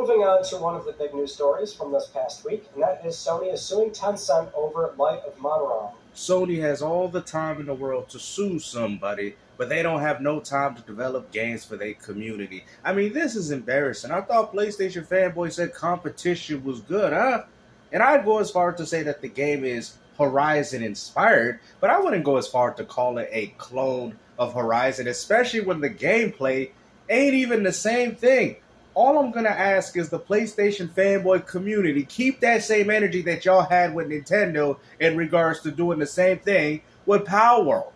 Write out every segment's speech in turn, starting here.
moving on to one of the big news stories from this past week, and that is Sony is suing Tencent over Light of Motiram. Sony has all the time in the world to sue somebody, but they don't have no time to develop games for their community. I mean, this is embarrassing. I thought PlayStation Fanboys said competition was good, huh? And I'd go as far to say that the game is Horizon inspired, but I wouldn't go as far to call it a clone of Horizon, especially when the gameplay ain't even the same thing. All I'm going to ask is the PlayStation fanboy community, keep that same energy that y'all had with Nintendo in regards to doing the same thing with Power World.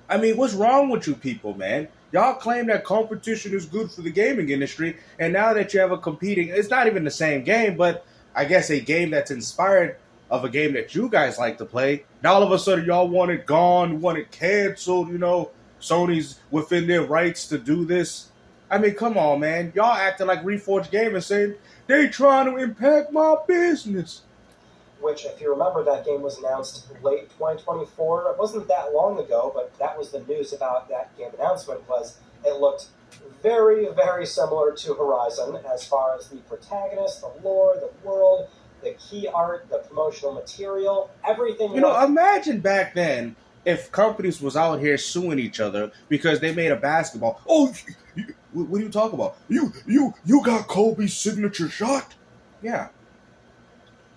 I mean, what's wrong with you people, man? Y'all claim that competition is good for the gaming industry, and now that you have a competing, it's not even the same game, but I guess a game that's inspired of a game that you guys like to play, now all of a sudden y'all want it gone, want it canceled, Sony's within their rights to do this. I mean, come on, man. Y'all acting like Reforged Gaming saying they trying to impact my business. Which, if you remember, that game was announced late 2024. It wasn't that long ago, but that was the news about that game announcement, was it looked very, very similar to Horizon as far as the protagonist, the lore, the world, the key art, the promotional material, everything. Imagine back then if companies was out here suing each other because they made a basketball. Oh, what are you talking about? You got Kobe's signature shot? Yeah.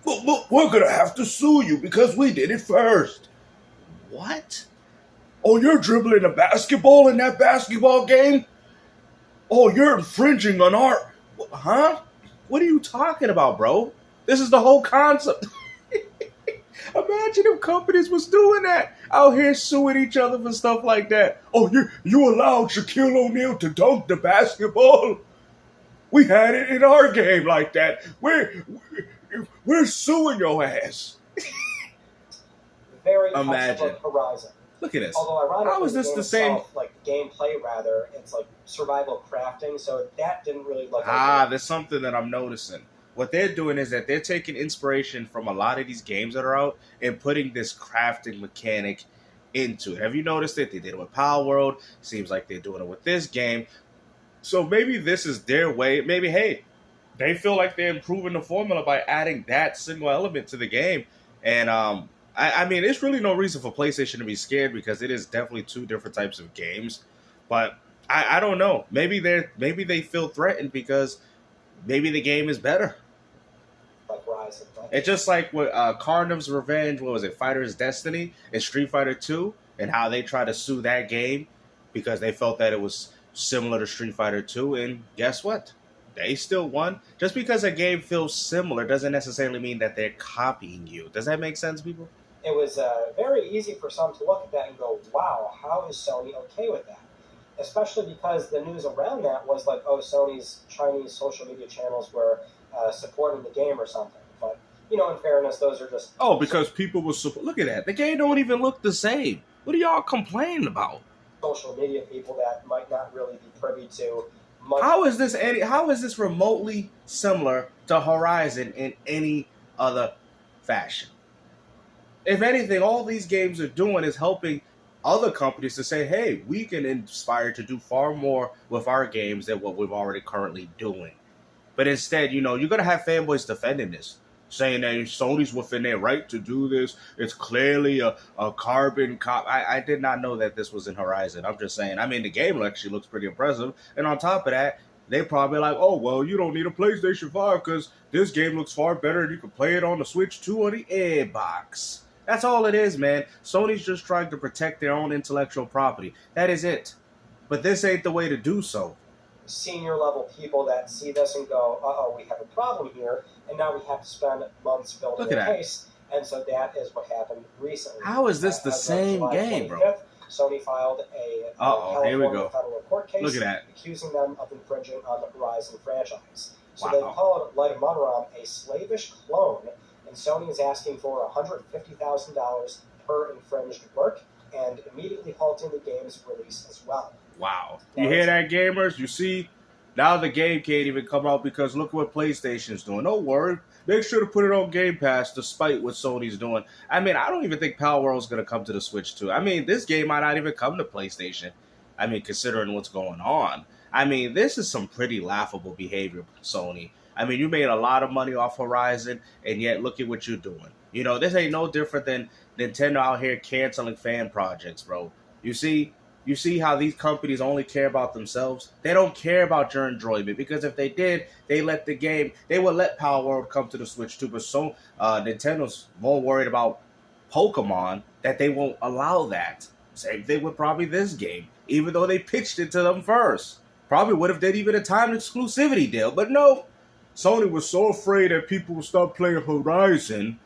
But we're going to have to sue you because we did it first. What? Oh, you're dribbling a basketball in that basketball game? Oh, you're infringing on our... Huh? What are you talking about, bro? This is the whole concept. Imagine if companies was doing that, out here suing each other for stuff like that. Oh, you allowed Shaquille O'Neal to dunk the basketball? We had it in our game like that. We're suing your ass. Very Imagine. Horizon. Look at this. Although ironically, how is this the same? Itself, like gameplay, rather, it's like survival crafting. So that didn't really look. There's something that I'm noticing. What they're doing is that they're taking inspiration from a lot of these games that are out and putting this crafting mechanic into it. Have you noticed it? They did it with Power World. Seems like they're doing it with this game. So maybe this is their way. Maybe, hey, they feel like they're improving the formula by adding that single element to the game. And I mean, there's really no reason for PlayStation to be scared because it is definitely two different types of games. But I don't know. Maybe they feel threatened because maybe the game is better. Like Rise. It's just like with Carniv's Revenge, what was it, Fighter's Destiny, and Street Fighter 2, and how they tried to sue that game because they felt that it was similar to Street Fighter 2, and guess what? They still won. Just because a game feels similar doesn't necessarily mean that they're copying you. Does that make sense, people? It was very easy for some to look at that and go, wow, how is Sony okay with that? Especially because the news around that was like, oh, Sony's Chinese social media channels were supporting the game or something. But, in fairness, those are just... Oh, because people will support... Look at that. The game don't even look the same. What are y'all complaining about? Social media people that might not really be privy to much... How is this remotely similar to Horizon in any other fashion? If anything, all these games are doing is helping other companies to say, hey, we can inspire to do far more with our games than what we're already currently doing. But instead, you're going to have fanboys defending this, saying that Sony's within their right to do this. It's clearly a carbon cop. I did not know that this was in Horizon. I'm just saying. I mean, the game actually looks pretty impressive. And on top of that, they probably like, oh, well, you don't need a PlayStation 5 because this game looks far better and you can play it on the Switch 2 or the Xbox. That's all it is, man. Sony's just trying to protect their own intellectual property. That is it. But this ain't the way to do so. Senior level people that see this and go, uh-oh, we have a problem here, and now we have to spend months building a case. And so that is what happened recently. How is this the same game, bro? Sony filed a California federal court case accusing them of infringing on the Horizon franchise. So they called Light of Motiram a slavish clone, and Sony is asking for $150,000 per infringed work and immediately halting the game's release as well. Wow. You hear that, gamers? You see, now the game can't even come out because look what PlayStation's doing. Don't worry. Make sure to put it on Game Pass despite what Sony's doing. I mean, I don't even think Power World's going to come to the Switch 2. I mean, this game might not even come to PlayStation. I mean, considering what's going on. I mean, this is some pretty laughable behavior, Sony. I mean, you made a lot of money off Horizon, and yet look at what you're doing. You know, this ain't no different than Nintendo out here canceling fan projects, bro. You see, you see how these companies only care about themselves. They don't care about your enjoyment because if they did, they would let Power World come to the Switch too. But so Nintendo's more worried about Pokemon that they won't allow that. Same thing with probably this game, even though they pitched it to them first. Probably would have did even a timed exclusivity deal, but no. Sony was so afraid that people would stop playing Horizon,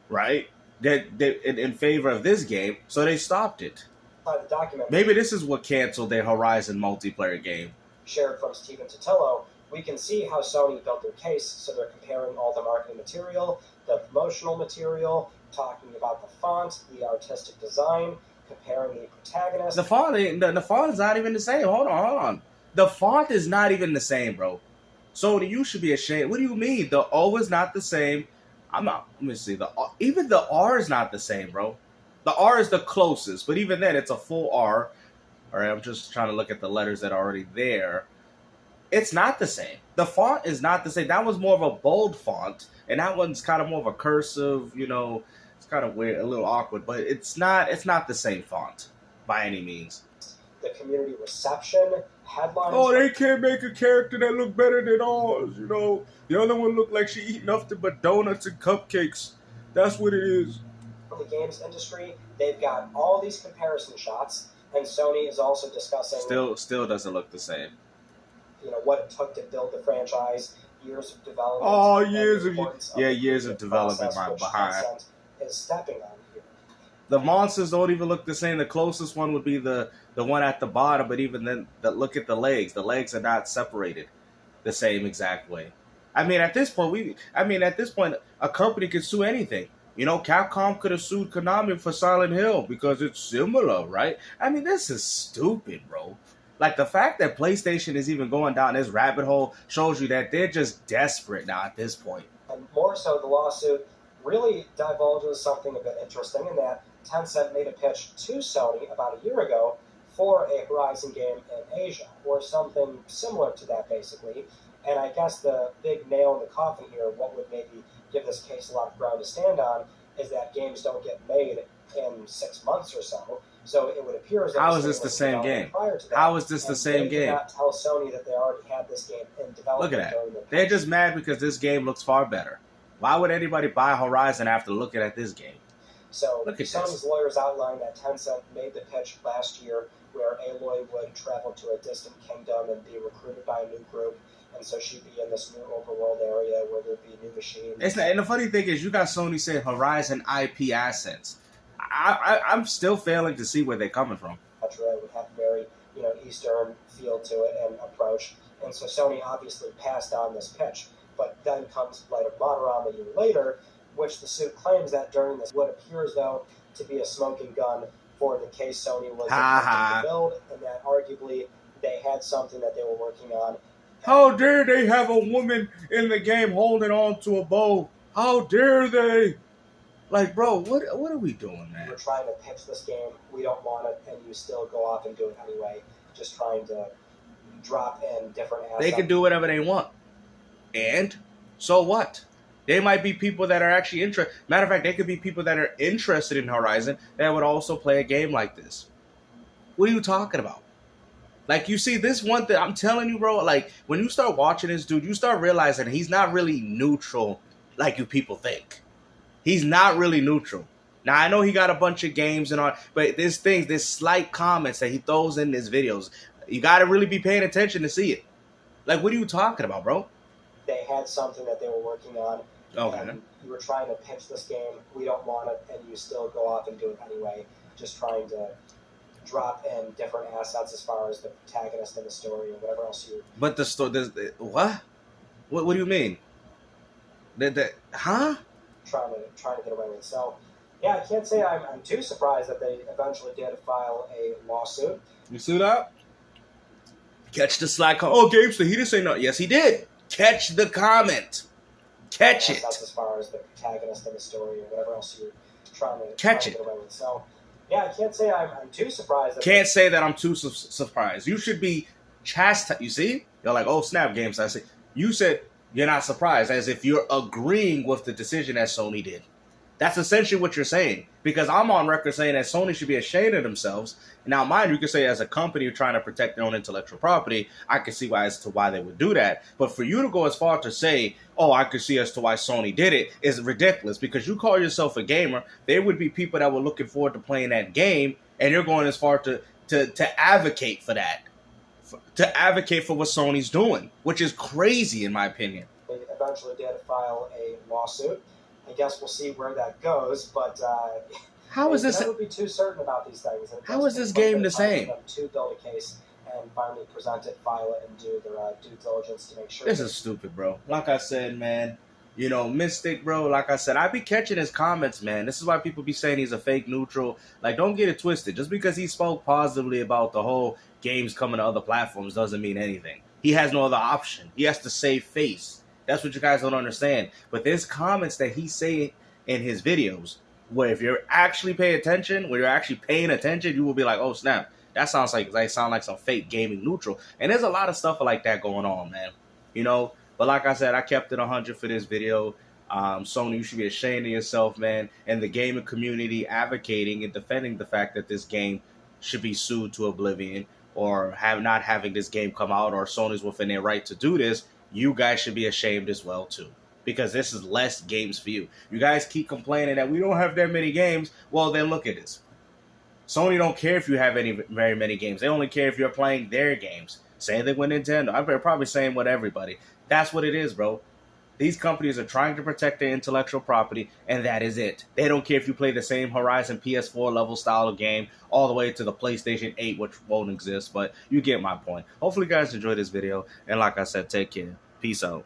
right? That in favor of this game, so they stopped it. The document Maybe this is what canceled their Horizon multiplayer game. shared from Stephen Totillo, we can see how Sony built their case. So they're comparing all the marketing material, the promotional material, talking about the font, the artistic design, comparing the protagonist. The font is not even the same. Hold on. The font is not even the same, bro. Sony, you should be ashamed. What do you mean? The O is not the same. I'm not. Let me see. Even the R is not the same, bro. The R is the closest, but even then, it's a full R. All right, I'm just trying to look at the letters that are already there. It's not the same. The font is not the same. That was more of a bold font, and that one's kind of more of a cursive. You know, it's kind of weird, a little awkward, but it's not. It's not the same font by any means. The community reception, headlines. Oh, they can't make a character that look better than ours. You know, the other one looked like she eat nothing but donuts and cupcakes. That's what it is. The games industry, they've got all these comparison shots, and Sony is also discussing Still doesn't look the same. You know what it took to build the franchise, years of development. Oh, years of development behind. Tencent is stepping on here. The monsters don't even look the same. The closest one would be the one at the bottom, but even then, look at the legs. The legs are not separated the same exact way. I mean, at this point, a company could sue anything. You know, Capcom could have sued Konami for Silent Hill because it's similar, right? I mean, this is stupid, bro. Like, the fact that PlayStation is even going down this rabbit hole shows you that they're just desperate now at this point. And more so, the lawsuit really divulges something a bit interesting in that Tencent made a pitch to Sony about a year ago for a Horizon game in Asia, or something similar to that, basically. And I guess the big nail in the coffin here, what would maybe give this case a lot of ground to stand on, is that games don't get made in 6 months or so. So it would appear as though how is this the same game? How is this the same game? They did not tell Sony that they already had this game in development. Look at that. They're just mad because this game looks far better. Why would anybody buy Horizon after looking at this game? So Sony's lawyers outlined that Tencent made the pitch last year where Aloy would travel to a distant kingdom and be recruited by a new group. And so she'd be in this new overworld area where there'd be new machines. And the funny thing is, you got Sony saying Horizon IP assets. I'm still failing to see where they're coming from. It would have a very, Eastern feel to it and approach. And so Sony obviously passed on this pitch. But then comes Flight of Motiram a year later, which the suit claims that during this what appears, though, to be a smoking gun for the case Sony was attempting to build, and that arguably they had something that they were working on. How dare they have a woman in the game holding on to a bow? How dare they? Like, bro, what are we doing, man? We're trying to pitch this game. We don't want it, and you still go off and do it anyway. Just trying to drop in different assets. They can do whatever they want. And so what? They might be people that are actually interested. Matter of fact, they could be people that are interested in Horizon that would also play a game like this. What are you talking about? Like, you see, this one thing, I'm telling you, bro, like, when you start watching this dude, you start realizing he's not really neutral like you people think. He's not really neutral. Now, I know he got a bunch of games and all, but there's slight comments that he throws in his videos. You got to really be paying attention to see it. Like, what are you talking about, bro? They had something that they were working on. Okay. And you were trying to pitch this game. We don't want it, and you still go off and do it anyway. Just trying to drop in different assets as far as the protagonist and the story or whatever else you. But the story, what? What do you mean? Huh? Trying to get away with. So, yeah, I can't say I'm too surprised that they eventually did file a lawsuit. You see that? Catch the sly comment. Oh, Gamester, he didn't say no. Yes, he did. Catch the comment. Catch it. That's as far as the protagonist and the story or whatever else you're trying to catch it. Get away with. So, yeah, I can't say I'm too surprised. Can't say that I'm too surprised. You should be chastise. You see? You're like, oh, snap, games. I say, you said you're not surprised, as if you're agreeing with the decision that Sony did. That's essentially what you're saying, because I'm on record saying that Sony should be ashamed of themselves. Now, mind you, can say as a company trying to protect their own intellectual property, I can see as to why they would do that. But for you to go as far to say, oh, I could see as to why Sony did it, is ridiculous, because you call yourself a gamer. There would be people that were looking forward to playing that game, and you're going as far to advocate for that, to advocate for what Sony's doing, which is crazy in my opinion. They eventually did file a lawsuit. I guess we'll see where that goes, but how is this? I would be too certain about these things. How is this game the same? To build a case and finally present it, file it, and do their due diligence to make sure. This is stupid, bro. Like I said, man, you know, Mystic, bro. Like I said, I be catching his comments, man. This is why people be saying he's a fake neutral. Like, don't get it twisted. Just because he spoke positively about the whole games coming to other platforms doesn't mean anything. He has no other option. He has to save face. That's what you guys don't understand. But there's comments that he say in his videos where if you're actually paying attention, you will be like, oh, snap. That sounds like some fake gaming neutral. And there's a lot of stuff like that going on, man. You know? But like I said, I kept it 100 for this video. Sony, you should be ashamed of yourself, man. And the gaming community advocating and defending the fact that this game should be sued to oblivion, or not having this game come out, or Sony's within their right to do this. You guys should be ashamed as well, too, because this is less games for you. You guys keep complaining that we don't have that many games. Well, then look at this. Sony don't care if you have very many games. They only care if you're playing their games. Same thing with Nintendo. I'm probably saying with everybody. That's what it is, bro. These companies are trying to protect their intellectual property, and that is it. They don't care if you play the same Horizon PS4 level style of game all the way to the PlayStation 8, which won't exist, but you get my point. Hopefully you guys enjoyed this video, and like I said, take care. Peace out.